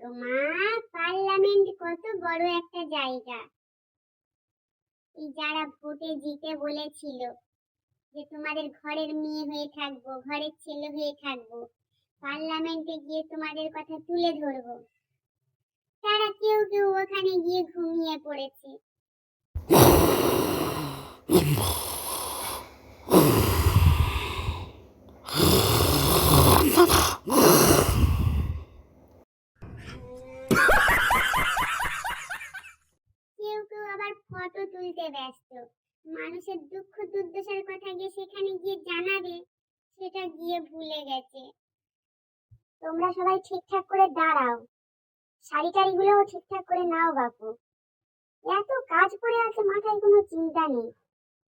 গো মা, পার্লামেন্ট কত বড় একটা জায়গা। এই যারা ভোটে জিতে বলেছিল যে তোমাদের ঘরের মেয়ে হয়ে থাকবো, ঘরের ছেলে হয়ে থাকবো, পার্লামেন্টে গিয়ে তোমাদের কথা তুলে ধরবো, তারা কেউ কেউ ওখানে গিয়ে ঘুমিয়ে পড়েছে। কেউ কেউ আবার ফটো তুলতে ব্যস্ত। মানুষের দুঃখ দুর্দশার কথা গিয়ে সেখানে গিয়ে জানাবে, সেটা গিয়ে ভুলে গেছে। তোমরা সবাই ঠিকঠাক করে দাঁড়াও, শাড়ি টাড়িগুলোও ঠিকঠাক করে নাও বাপু। এত কাজ পড়ে আছে, মাথায় কোনো চিন্তা নেই,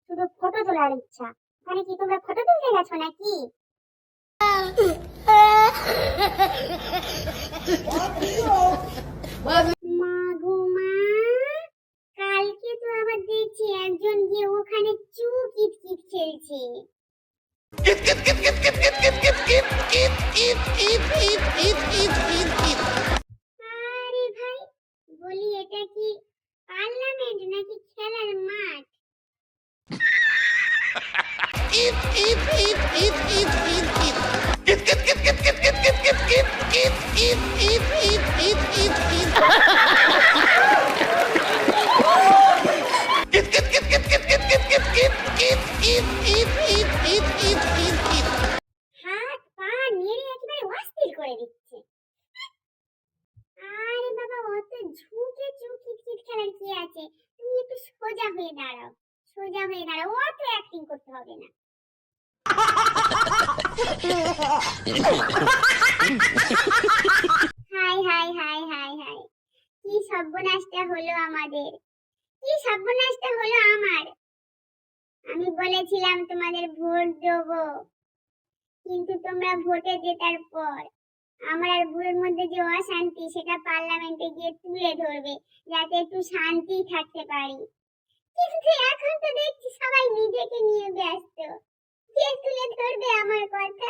শুধু ফটো তোলার ইচ্ছা। ওখানে কি তোমরা ফটো তুলতে গেছো নাকি? মা গো মা, কালকে তো আবার দেখছি একজন গিয়ে ওখানে চু কিতকিত খেলছে। আরে ভাই, বলি এটা কি পার্লামেন্ট নাকি খেলার মাঠ? হাত পা নেড়ে একেবারে অস্থির করে দিচ্ছে। আরে বাবা, অত ঝুঁকে চু কিতকিত খেলার কি আছে? তুমি একটু সোজা হয়ে দাঁড়াও, সোজা হয়ে দাঁড়াও, অত অ্যাক্টিং করতে হবে না। High high high high high, কি সর্বনাশটা হলো আমাদের, কি সর্বনাশটা হলো আমার। আমি বলেছিলাম তোমাদের ভোট দেবো, কিন্তু তোমরা ভোটে জেতার পর আমার আর বুড়োর মধ্যে যে অশান্তি, সেটা পার্লামেন্টে গিয়ে তুলে ধরবে, যাতে একটু শান্তি থাকতে পারি। কিন্তু এখন তো দেখছি সবাই নিজেকে নিয়ে ব্যস্ত। কে তুলে ধরবে আমার কথা?